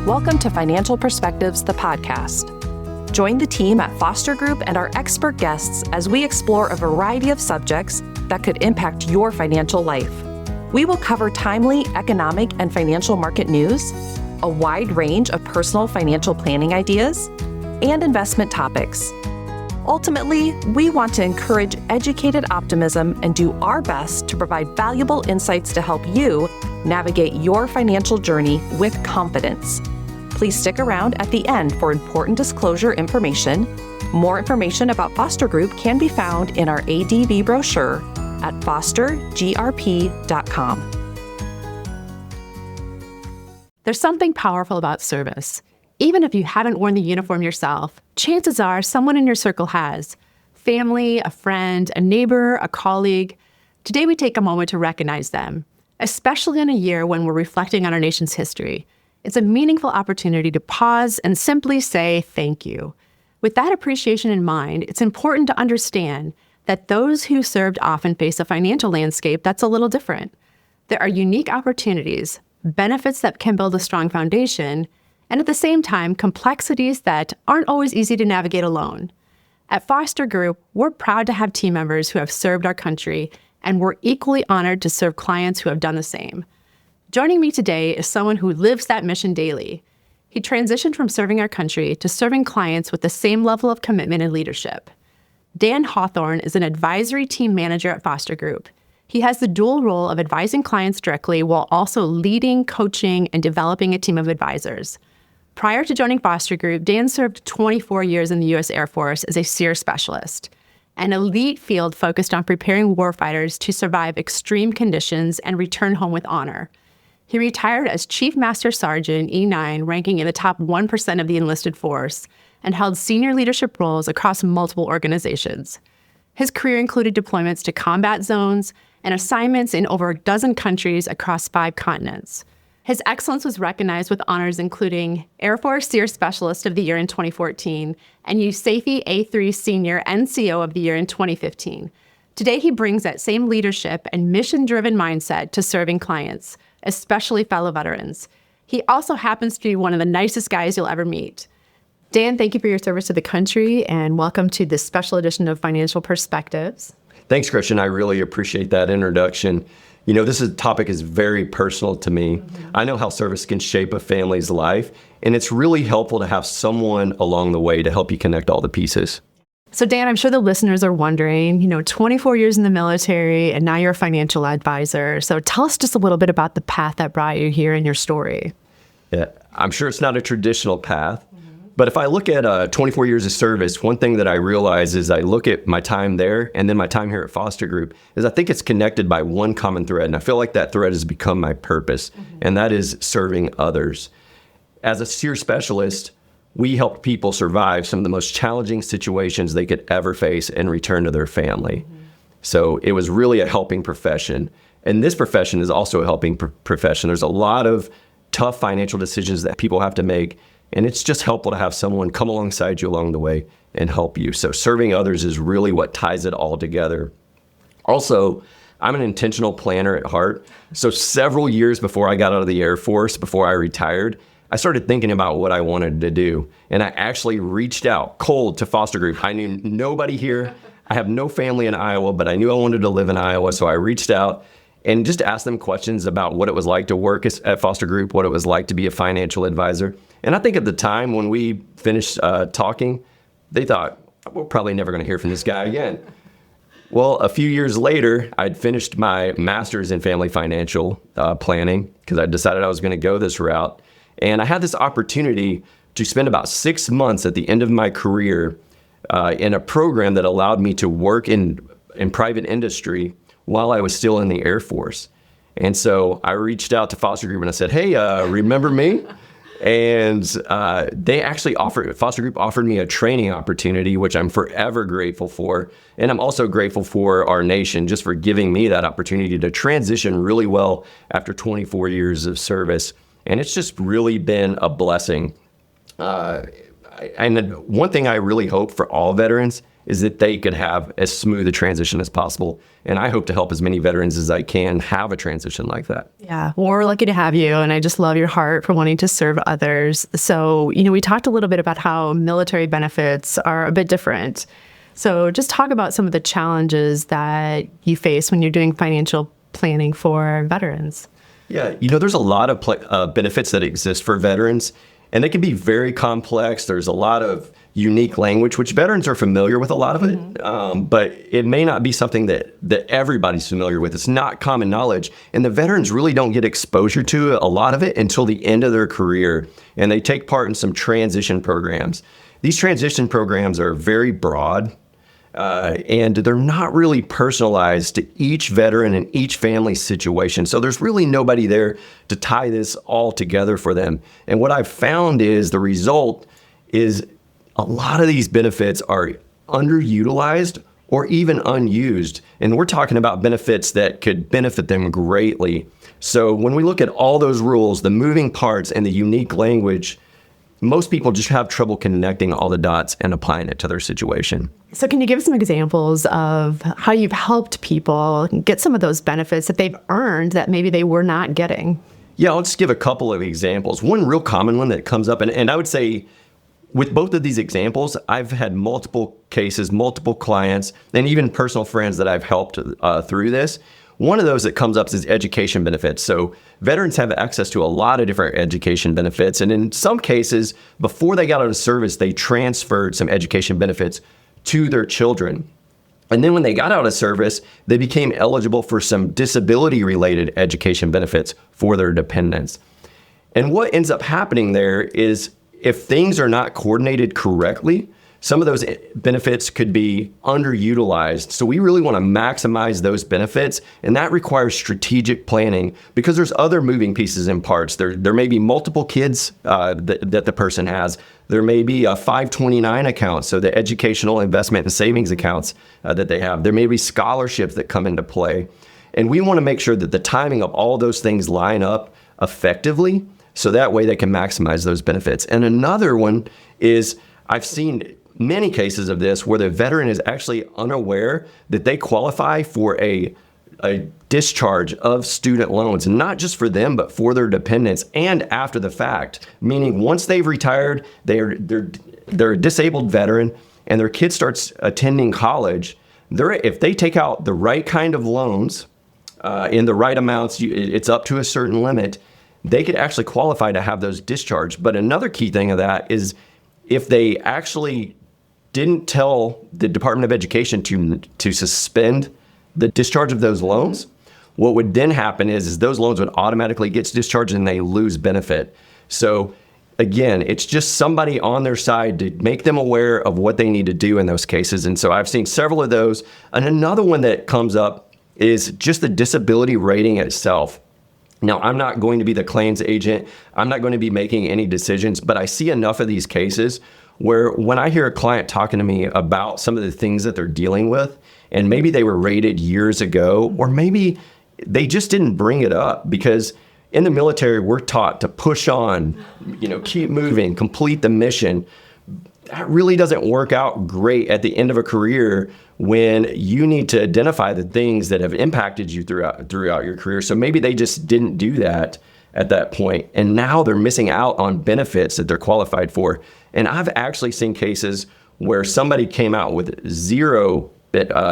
Welcome to Financial Perspectives, the podcast. Join the team at Foster Group and our expert guests as we explore a variety of subjects that could impact your financial life. We will cover timely economic and financial market news, a wide range of personal financial planning ideas, and investment topics. Ultimately, we want to encourage educated optimism and do our best to provide valuable insights to help you navigate your financial journey with confidence. Please stick around at the end for important disclosure information. More information about Foster Group can be found in our ADV brochure at fostergrp.com. There's something powerful about service. Even if you haven't worn the uniform yourself, chances are someone in your circle has. Family, a friend, a neighbor, a colleague. Today we take a moment to recognize them, especially in a year when we're reflecting on our nation's history. It's a meaningful opportunity to pause and simply say thank you. With that appreciation in mind, it's important to understand that those who served often face a financial landscape that's a little different. There are unique opportunities, benefits that can build a strong foundation, and at the same time, complexities that aren't always easy to navigate alone. At Foster Group, we're proud to have team members who have served our country, and we're equally honored to serve clients who have done the same. Joining me today is someone who lives that mission daily. He transitioned from serving our country to serving clients with the same level of commitment and leadership. Dan Hawthorne is an advisory team manager at Foster Group. He has the dual role of advising clients directly while also leading, coaching, and developing a team of advisors. Prior to joining Foster Group, Dan served 24 years in the U.S. Air Force as a SERE specialist, an elite field focused on preparing warfighters to survive extreme conditions and return home with honor. He retired as Chief Master Sergeant E9, ranking in the top 1% of the enlisted force, and held senior leadership roles across multiple organizations. His career included deployments to combat zones and assignments in over a dozen countries across 5 continents. His excellence was recognized with honors including Air Force SERE Specialist of the Year in 2014 and USAFE A3 Senior NCO of the Year in 2015. Today, he brings that same leadership and mission-driven mindset to serving clients, especially fellow veterans. He also happens to be one of the nicest guys you'll ever meet. Dan, thank you for your service to the country, and welcome to this special edition of Financial Perspectives. Thanks, Gretchen. I really appreciate that introduction. You know, topic is very personal to me. I know how service can shape a family's life, and it's really helpful to have someone along the way to help you connect all the pieces. So Dan, I'm sure the listeners are wondering, 24 years in the military, and now you're a financial advisor. So tell us just a little bit about the path that brought you here in your story. Yeah, I'm sure it's not a traditional path. But if I look at 24 years of service, one thing that I realize is I look at my time there and then my time here at Foster Group is I think it's connected by one common thread. And I feel like that thread has become my purpose, and that is serving others. As a SERE specialist, we help people survive some of the most challenging situations they could ever face and return to their family. So it was really a helping profession. And this profession is also a helping profession. There's a lot of tough financial decisions that people have to make. And it's just helpful to have someone come alongside you along the way and help you. So serving others is really what ties it all together. Also, I'm an intentional planner at heart. So several years before I got out of the Air Force, before I retired, I started thinking about what I wanted to do. And I actually reached out cold to Foster Group. I knew nobody here. I have no family in Iowa, but I knew I wanted to live in Iowa. So I reached out and just asked them questions about what it was like to work at Foster Group, what it was like to be a financial advisor. And I think at the time when we finished talking, they thought, we're probably never going to hear from this guy again. Well, a few years later, I'd finished my master's in family financial planning because I decided I was going to go this route. And I had this opportunity to spend about 6 months at the end of my career in a program that allowed me to work in private industry while I was still in the Air Force. And so I reached out to Foster Group and I said, hey, remember me? And Foster Group offered me a training opportunity, which I'm forever grateful for. And I'm also grateful for our nation just for giving me that opportunity to transition really well after 24 years of service. And it's just really been a blessing. And one thing I really hope for all veterans is that they could have as smooth a transition as possible. And I hope to help as many veterans as I can have a transition like that. Yeah, well, we're lucky to have you, and I just love your heart for wanting to serve others. So, we talked a little bit about how military benefits are a bit different. So just talk about some of the challenges that you face when you're doing financial planning for veterans. Yeah, there's a lot of benefits that exist for veterans, and they can be very complex. There's a lot of unique language, which veterans are familiar with a lot of it, but it may not be something that everybody's familiar with. It's not common knowledge, and the veterans really don't get exposure to a lot of it until the end of their career, and they take part in some transition programs. These transition programs are very broad, and they're not really personalized to each veteran and each family situation. So there's really nobody there to tie this all together for them. And what I've found is the result is a lot of these benefits are underutilized or even unused. And we're talking about benefits that could benefit them greatly. So when we look at all those rules, the moving parts and the unique language, most people just have trouble connecting all the dots and applying it to their situation. So can you give some examples of how you've helped people get some of those benefits that they've earned that maybe they were not getting? Yeah, I'll just give a couple of examples. One real common one that comes up, and I would say with both of these examples, I've had multiple cases, multiple clients, and even personal friends that I've helped through this. One of those that comes up is education benefits. So veterans have access to a lot of different education benefits. And in some cases, before they got out of service, they transferred some education benefits to their children. And then when they got out of service, they became eligible for some disability-related education benefits for their dependents. And what ends up happening there is if things are not coordinated correctly, some of those benefits could be underutilized. So we really want to maximize those benefits, and that requires strategic planning because there's other moving pieces and parts. There may be multiple kids that the person has. There may be a 529 account, so the educational investment and savings accounts that they have. There may be scholarships that come into play. And we want to make sure that the timing of all those things line up effectively, so that way they can maximize those benefits. And another one is I've seen many cases of this where the veteran is actually unaware that they qualify for a discharge of student loans, not just for them, but for their dependents and after the fact. Meaning once they've retired, they're a disabled veteran and their kid starts attending college, if they take out the right kind of loans in the right amounts, it's up to a certain limit, they could actually qualify to have those discharged. But another key thing of that is if they actually didn't tell the Department of Education to suspend the discharge of those loans, what would then happen is those loans would automatically get discharged and they lose benefit. So again, it's just somebody on their side to make them aware of what they need to do in those cases. And so I've seen several of those. And another one that comes up is just the disability rating itself. Now, I'm not going to be the claims agent. I'm not going to be making any decisions, but I see enough of these cases where when I hear a client talking to me about some of the things that they're dealing with, and maybe they were rated years ago, or maybe they just didn't bring it up because in the military, we're taught to push on, keep moving, complete the mission. That really doesn't work out great at the end of a career when you need to identify the things that have impacted you throughout your career. So maybe they just didn't do that at that point, and now they're missing out on benefits that they're qualified for. And I've actually seen cases where somebody came out with zero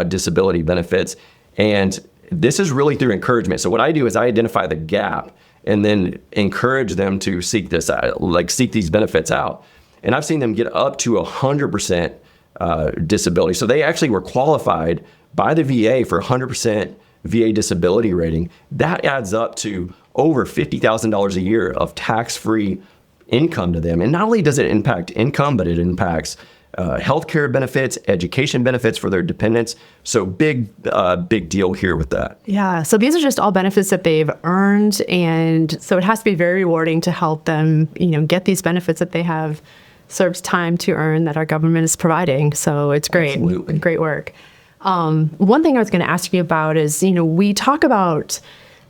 disability benefits, and this is really through encouragement. So what I do is I identify the gap and then encourage them to seek this out, seek these benefits out. And I've seen them get up to 100% disability. So they actually were qualified by the VA for 100% VA disability rating. That adds up to over $50,000 a year of tax-free income to them. And not only does it impact income, but it impacts healthcare benefits, education benefits for their dependents. So big deal here with that. Yeah. So these are just all benefits that they've earned. And so it has to be very rewarding to help them, get these benefits that they have served time to earn that our government is providing. So it's great. Absolutely. Great work. One thing I was going to ask you about is, we talk about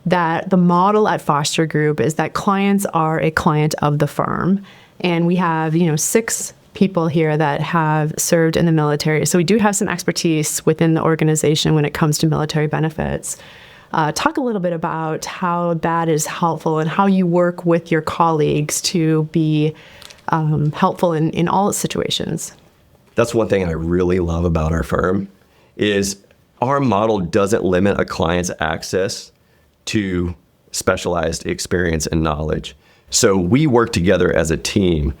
that the model at Foster Group is that clients are a client of the firm. And we have, 6 people here that have served in the military. So we do have some expertise within the organization when it comes to military benefits. Talk a little bit about how that is helpful and how you work with your colleagues to be helpful in all situations. That's one thing I really love about our firm is our model doesn't limit a client's access to specialized experience and knowledge. So we work together as a team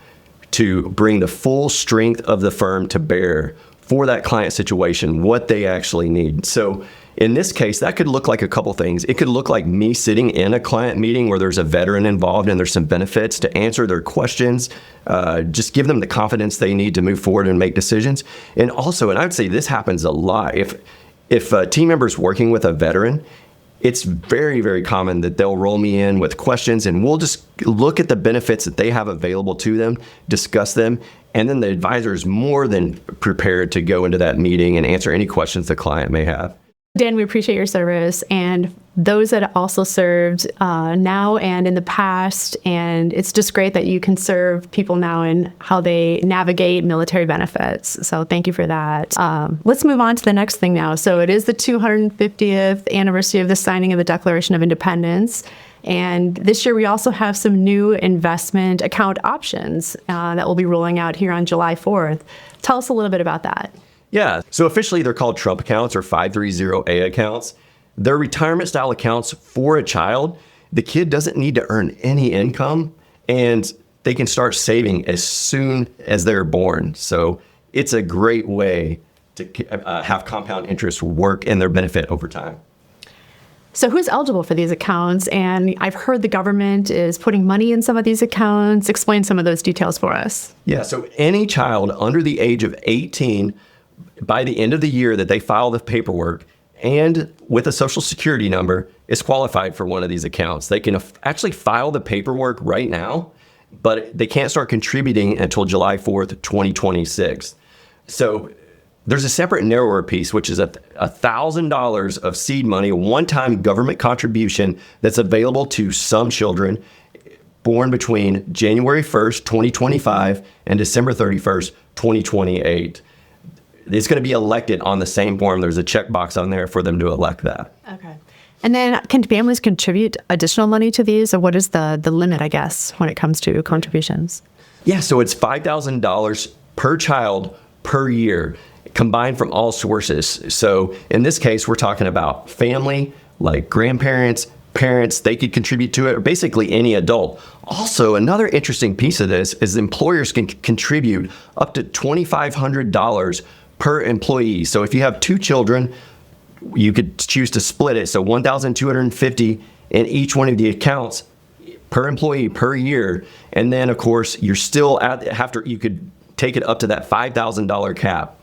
to bring the full strength of the firm to bear for that client situation, what they actually need. So in this case, that could look like a couple things. It could look like me sitting in a client meeting where there's a veteran involved and there's some benefits to answer their questions, just give them the confidence they need to move forward and make decisions. And also, and I would say this happens a lot, if a team member's working with a veteran, it's very, very common that they'll roll me in with questions and we'll just look at the benefits that they have available to them, discuss them, and then the advisor is more than prepared to go into that meeting and answer any questions the client may have. Dan, we appreciate your service and those that also served now and in the past. And it's just great that you can serve people now in how they navigate military benefits. So thank you for that. Let's move on to the next thing now. So it is the 250th anniversary of the signing of the Declaration of Independence. And this year we also have some new investment account options that will be rolling out here on July 4th. Tell us a little bit about that. Yeah, so officially they're called Trump accounts or 530A accounts. They're retirement style accounts for a child. The kid doesn't need to earn any income and they can start saving as soon as they're born. So it's a great way to have compound interest work in their benefit over time. So who's eligible for these accounts? And I've heard the government is putting money in some of these accounts. Explain some of those details for us. Yeah, so any child under the age of 18 by the end of the year that they file the paperwork and with a social security number is qualified for one of these accounts. They can actually file the paperwork right now, but they can't start contributing until July 4th, 2026. So there's a separate narrower piece, which is $1,000 of seed money, a one-time government contribution that's available to some children born between January 1st, 2025 and December 31st, 2028. It's going to be elected on the same form. There's a checkbox on there for them to elect that. Okay. And then can families contribute additional money to these, or what is the limit, I guess, when it comes to contributions? Yeah, so it's $5,000 per child per year, combined from all sources. So in this case, we're talking about family, like grandparents, parents, they could contribute to it, or basically any adult. Also, another interesting piece of this is employers can contribute up to $2,500 per employee. So if you have two children, you could choose to split it. So $1,250 in each one of the accounts per employee per year. And then of course, you're still you could take it up to that $5,000 cap.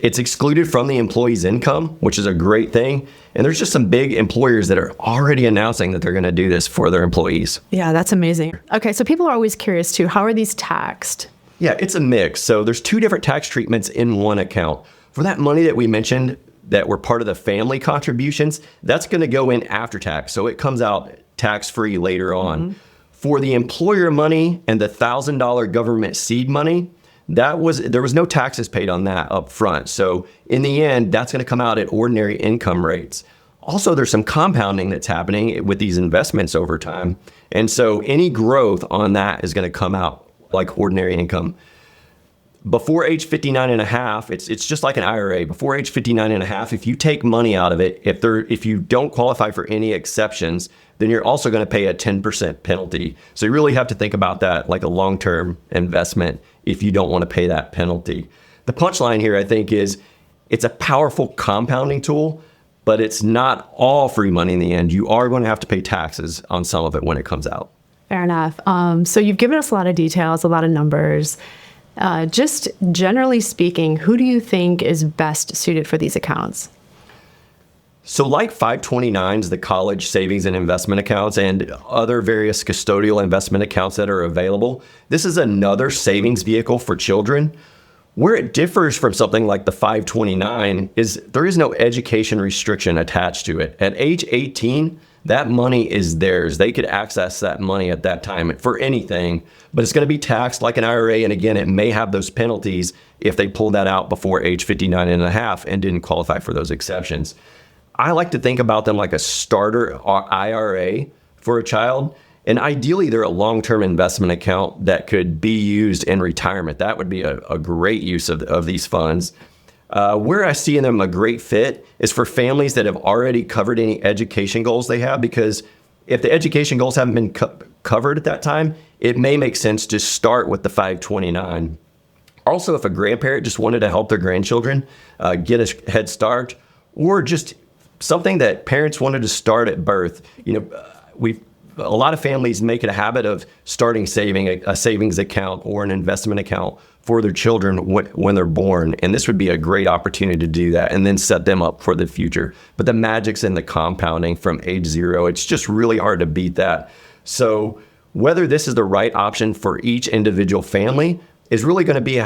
It's excluded from the employee's income, which is a great thing. And there's just some big employers that are already announcing that they're going to do this for their employees. Yeah, that's amazing. Okay, so people are always curious too, how are these taxed? Yeah, it's a mix. So there's two different tax treatments in one account. For that money that we mentioned that were part of the family contributions, that's going to go in after tax. So it comes out tax-free later on. Mm-hmm. For the employer money and the $1,000 government seed money, there was no taxes paid on that up front. So in the end, that's going to come out at ordinary income rates. Also, there's some compounding that's happening with these investments over time. And so any growth on that is going to come out like ordinary income. Before age 59 and a half, it's just like an IRA. Before age 59 and a half, if you take money out of it, if you don't qualify for any exceptions, then you're also going to pay a 10% penalty. So you really have to think about that like a long-term investment if you don't want to pay that penalty. The punchline here, I think, is it's a powerful compounding tool, but it's not all free money in the end. You are going to have to pay taxes on some of it when it comes out. Fair enough. So you've given us a lot of details, a lot of numbers. Just generally speaking, who do you think is best suited for these accounts? So like 529s, the college savings and investment accounts, and other various custodial investment accounts that are available, this is another savings vehicle for children. Where it differs from something like the 529 is there is no education restriction attached to it. At age 18, that money is theirs. They could access that money at that time for anything, but it's going to be taxed like an IRA. And again, it may have those penalties if they pulled that out before age 59 and a half and didn't qualify for those exceptions. I like to think about them like a starter IRA for a child. And ideally, they're a long-term investment account that could be used in retirement. That would be a great use of these funds. Where I see in them a great fit is for families that have already covered any education goals they have, because if the education goals haven't been covered at that time, it may make sense to start with the 529. Also, if a grandparent just wanted to help their grandchildren get a head start, or just something that parents wanted to start at birth, a lot of families make it a habit of starting a savings account or an investment account for their children when they're born. And this would be a great opportunity to do that and then set them up for the future. But the magic's in the compounding from age 0. It's just really hard to beat that. So whether this is the right option for each individual family is really going to be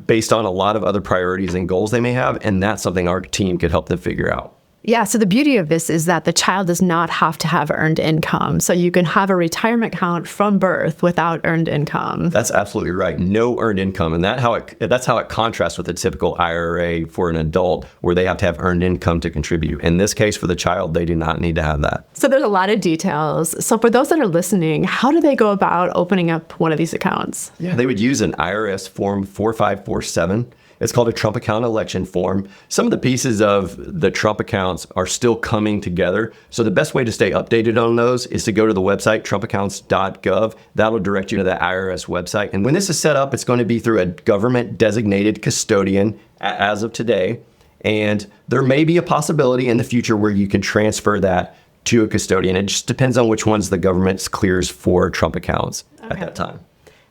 based on a lot of other priorities and goals they may have. And that's something our team could help them figure out. Yeah, so the beauty of this is that the child does not have to have earned income. So you can have a retirement account from birth without earned income. That's absolutely right. No earned income. And that's how it contrasts with the typical IRA for an adult, where they have to have earned income to contribute. In this case, for the child, they do not need to have that. So there's a lot of details. So for those that are listening, how do they go about opening up one of these accounts? Yeah, they would use an IRS Form 4547. It's called a Trump account election form. Some of the pieces of the Trump accounts are still coming together. So the best way to stay updated on those is to go to the website, trumpaccounts.gov. That'll direct you to the IRS website. And when this is set up, it's going to be through a government designated custodian as of today. And there may be a possibility in the future where you can transfer that to a custodian. It just depends on which ones the government clears for Trump accounts at that time.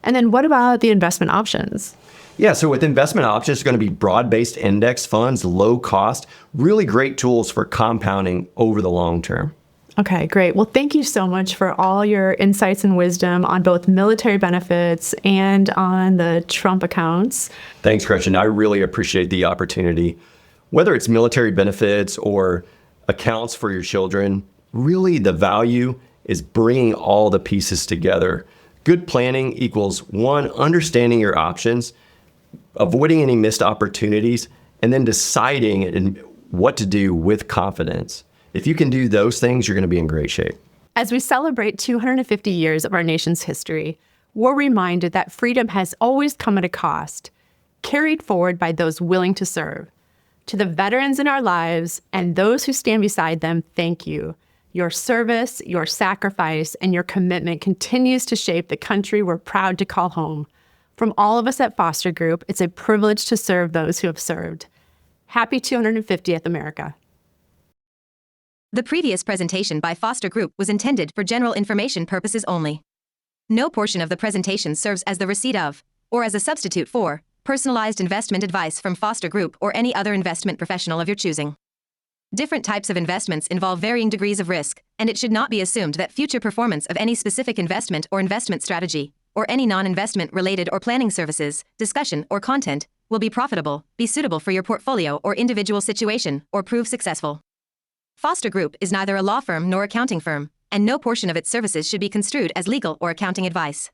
And then what about the investment options? Yeah, so with investment options, it's going to be broad-based index funds, low cost, really great tools for compounding over the long term. Okay, great. Well, thank you so much for all your insights and wisdom on both military benefits and on the Trump accounts. Thanks, Gretchen. I really appreciate the opportunity. Whether it's military benefits or accounts for your children, really the value is bringing all the pieces together. Good planning equals 1, understanding your options, avoiding any missed opportunities, and then deciding what to do with confidence. If you can do those things, you're going to be in great shape. As we celebrate 250 years of our nation's history, we're reminded that freedom has always come at a cost, carried forward by those willing to serve. To the veterans in our lives and those who stand beside them, thank you. Your service, your sacrifice, and your commitment continues to shape the country we're proud to call home. From all of us at Foster Group, it's a privilege to serve those who have served. Happy 250th America. The previous presentation by Foster Group was intended for general information purposes only. No portion of the presentation serves as the receipt of, or as a substitute for, personalized investment advice from Foster Group or any other investment professional of your choosing. Different types of investments involve varying degrees of risk, and it should not be assumed that future performance of any specific investment or investment strategy, or any non-investment related or planning services, discussion, or content, will be profitable, be suitable for your portfolio or individual situation, or prove successful. Foster Group is neither a law firm nor accounting firm, and no portion of its services should be construed as legal or accounting advice.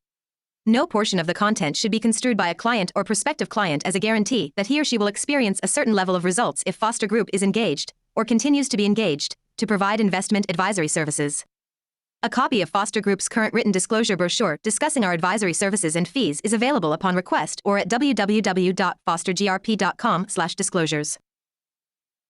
No portion of the content should be construed by a client or prospective client as a guarantee that he or she will experience a certain level of results if Foster Group is engaged, or continues to be engaged, to provide investment advisory services. A copy of Foster Group's current written disclosure brochure discussing our advisory services and fees is available upon request or at www.fostergrp.com/disclosures.